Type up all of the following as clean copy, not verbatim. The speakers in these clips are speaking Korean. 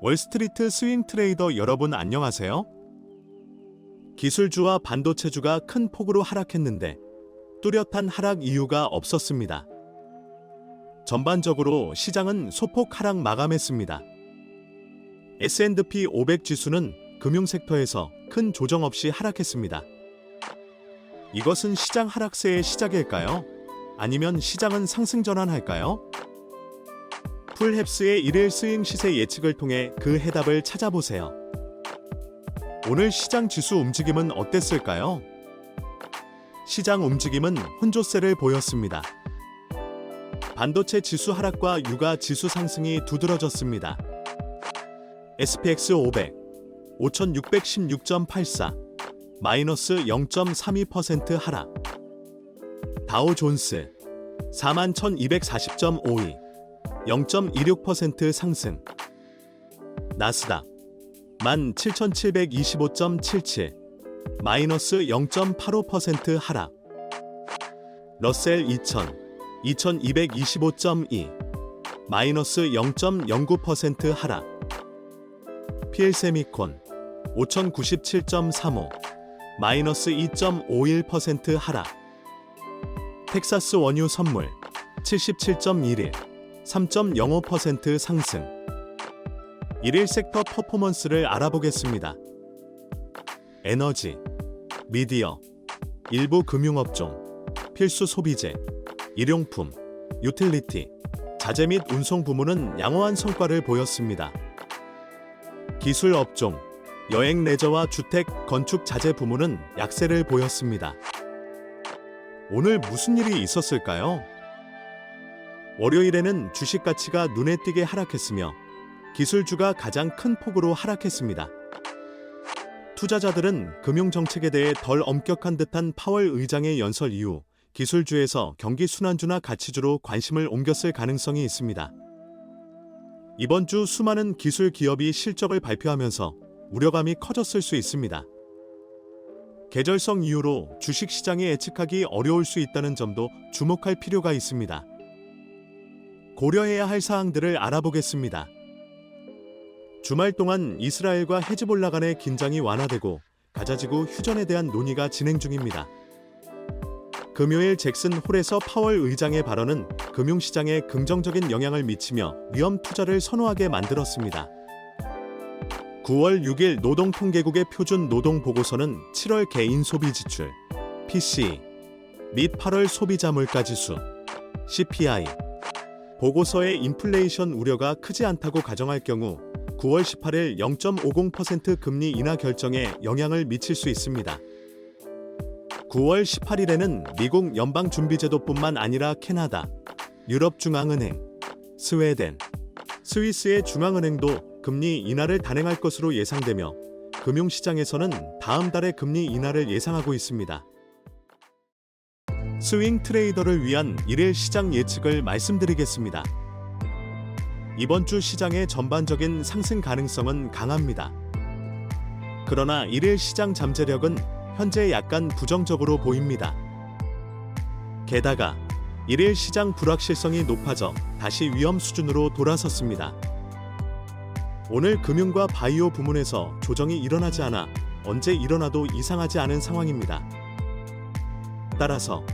월스트리트 스윙 트레이더 여러분 안녕하세요. 기술주와 반도체주가 큰 폭으로 하락했는데 뚜렷한 하락 이유가 없었습니다. 전반적으로 시장은 소폭 하락 마감했습니다. S&P 500 지수는 금융섹터에서 큰 조정 없이 하락했습니다. 이것은 시장 하락세의 시작일까요? 아니면 시장은 상승 전환할까요? 풀헵스의 일일 스윙 시세 예측을 통해 그 해답을 찾아보세요. 오늘 시장 지수 움직임은 어땠을까요? 시장 움직임은 혼조세를 보였습니다. 반도체 지수 하락과 유가 지수 상승이 두드러졌습니다. SPX 500 5616.84 마이너스 0.32% 하락. 다우 존스 41,240.52 0.26% 상승. 나스닥 17,725.77 마이너스 0.85% 하락. 러셀 2000 2225.2 마이너스 0.09% 하락. 필세미콘 5097.35 마이너스 2.51% 하락. 텍사스 원유 선물 77.11 3.05% 상승. 일일 섹터 퍼포먼스를 알아보겠습니다. 에너지, 미디어, 일부 금융업종, 필수 소비재, 일용품, 유틸리티, 자재 및 운송 부문은 양호한 성과를 보였습니다. 기술 업종, 여행 레저와 주택, 건축 자재 부문은 약세를 보였습니다. 오늘 무슨 일이 있었을까요? 월요일에는 주식 가치가 눈에 띄게 하락했으며 기술주가 가장 큰 폭으로 하락했습니다. 투자자들은 금융정책에 대해 덜 엄격한 듯한 파월 의장의 연설 이후 기술주에서 경기 순환주나 가치주로 관심을 옮겼을 가능성이 있습니다. 이번 주 수많은 기술 기업이 실적을 발표하면서 우려감이 커졌을 수 있습니다. 계절성 이유로 주식시장에 예측하기 어려울 수 있다는 점도 주목할 필요가 있습니다. 고려해야 할 사항들을 알아보겠습니다. 주말 동안 이스라엘과 헤즈볼라 간의 긴장이 완화되고 가자지구 휴전에 대한 논의가 진행 중입니다. 금요일 잭슨 홀에서 파월 의장의 발언은 금융시장에 긍정적인 영향을 미치며 위험 투자를 선호하게 만들었습니다. 9월 6일 노동통계국의 표준 노동보고서는 7월 개인 소비 지출, PCE, 및 8월 소비자 물가지수, CPI, 보고서의 인플레이션 우려가 크지 않다고 가정할 경우 9월 18일 0.50% 금리 인하 결정에 영향을 미칠 수 있습니다. 9월 18일에는 미국 연방준비제도뿐만 아니라 캐나다, 유럽중앙은행, 스웨덴, 스위스의 중앙은행도 금리 인하를 단행할 것으로 예상되며 금융시장에서는 다음 달에 금리 인하를 예상하고 있습니다. 스윙 트레이더를 위한 일일 시장 예측을 말씀드리겠습니다. 이번 주 시장의 전반적인 상승 가능성은 강합니다. 그러나 일일 시장 잠재력은 현재 약간 부정적으로 보입니다. 게다가 일일 시장 불확실성이 높아져 다시 위험 수준으로 돌아섰습니다. 오늘 금융과 바이오 부문에서 조정이 일어나지 않아 언제 일어나도 이상하지 않은 상황입니다. 따라서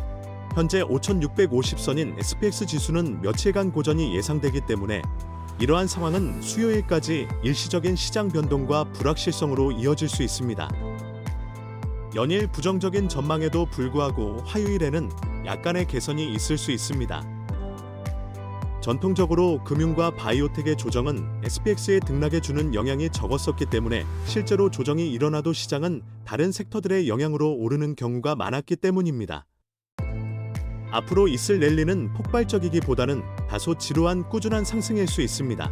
현재 5650선인 SPX 지수는 며칠간 고전이 예상되기 때문에 이러한 상황은 수요일까지 일시적인 시장 변동과 불확실성으로 이어질 수 있습니다. 연일 부정적인 전망에도 불구하고 화요일에는 약간의 개선이 있을 수 있습니다. 전통적으로 금융과 바이오텍의 조정은 SPX의 등락에 주는 영향이 적었었기 때문에 실제로 조정이 일어나도 시장은 다른 섹터들의 영향으로 오르는 경우가 많았기 때문입니다. 앞으로 있을 랠리는 폭발적이기보다는 다소 지루한 꾸준한 상승일 수 있습니다.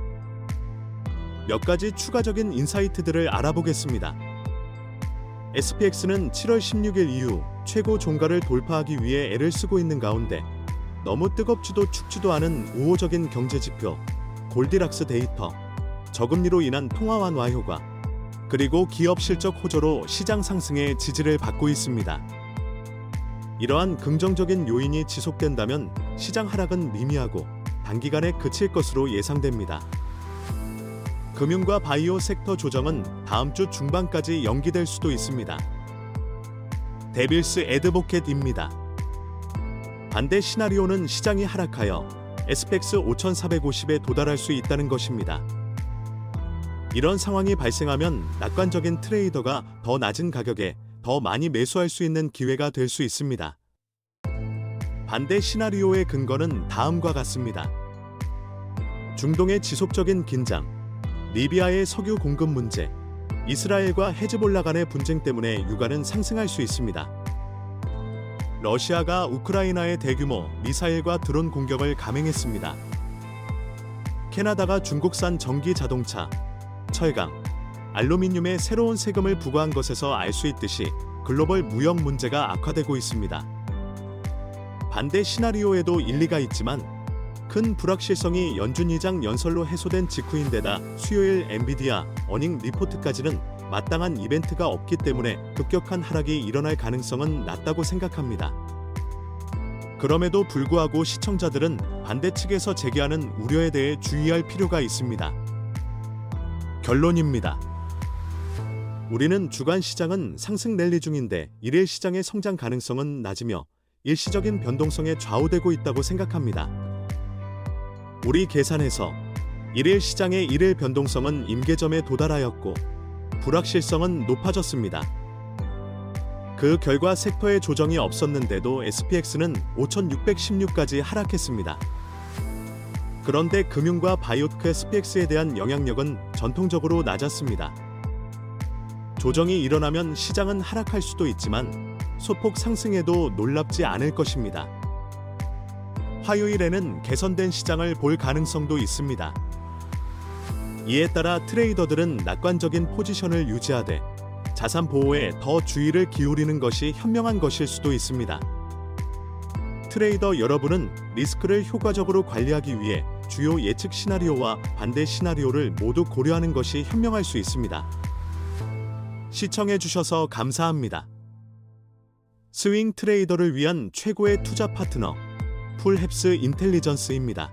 몇 가지 추가적인 인사이트들을 알아보겠습니다. SPX는 7월 16일 이후 최고 종가를 돌파하기 위해 애를 쓰고 있는 가운데 너무 뜨겁지도 춥지도 않은 우호적인 경제지표, 골디락스 데이터, 저금리로 인한 통화 완화 효과, 그리고 기업 실적 호조로 시장 상승의 지지를 받고 있습니다. 이러한 긍정적인 요인이 지속된다면 시장 하락은 미미하고 단기간에 그칠 것으로 예상됩니다. 금융과 바이오 섹터 조정은 다음 주 중반까지 연기될 수도 있습니다. 데빌스 애드보켓입니다. 반대 시나리오는 시장이 하락하여 SPX 5450에 도달할 수 있다는 것입니다. 이런 상황이 발생하면 낙관적인 트레이더가 더 낮은 가격에 더 많이 매수할 수 있는 기회가 될 수 있습니다. 반대 시나리오의 근거는 다음과 같습니다. 중동의 지속적인 긴장, 리비아의 석유 공급 문제, 이스라엘과 헤즈볼라 간의 분쟁 때문에 유가는 상승할 수 있습니다. 러시아가 우크라이나의 대규모 미사일과 드론 공격을 감행했습니다. 캐나다가 중국산 전기 자동차, 철강, 알루미늄에 새로운 세금을 부과한 것에서 알 수 있듯이 글로벌 무역 문제가 악화되고 있습니다. 반대 시나리오에도 일리가 있지만 큰 불확실성이 연준의장 연설로 해소된 직후인데다 수요일 엔비디아 어닝 리포트까지는 마땅한 이벤트가 없기 때문에 급격한 하락이 일어날 가능성은 낮다고 생각합니다. 그럼에도 불구하고 시청자들은 반대 측에서 제기하는 우려에 대해 주의할 필요가 있습니다. 결론입니다. 우리는 주간 시장은 상승 랠리 중인데 일일 시장의 성장 가능성은 낮으며 일시적인 변동성에 좌우되고 있다고 생각합니다. 우리 계산에서 일일 시장의 일일 변동성은 임계점에 도달하였고 불확실성은 높아졌습니다. 그 결과 섹터의 조정이 없었는데도 SPX는 5616까지 하락했습니다. 그런데 금융과 바이오테크 SPX에 대한 영향력은 전통적으로 낮았습니다. 조정이 일어나면 시장은 하락할 수도 있지만 소폭 상승해도 놀랍지 않을 것입니다. 화요일에는 개선된 시장을 볼 가능성도 있습니다. 이에 따라 트레이더들은 낙관적인 포지션을 유지하되 자산 보호에 더 주의를 기울이는 것이 현명한 것일 수도 있습니다. 트레이더 여러분은 리스크를 효과적으로 관리하기 위해 주요 예측 시나리오와 반대 시나리오를 모두 고려하는 것이 현명할 수 있습니다. 시청해 주셔서 감사합니다. 스윙 트레이더를 위한 최고의 투자 파트너 풀헵스 인텔리전스입니다.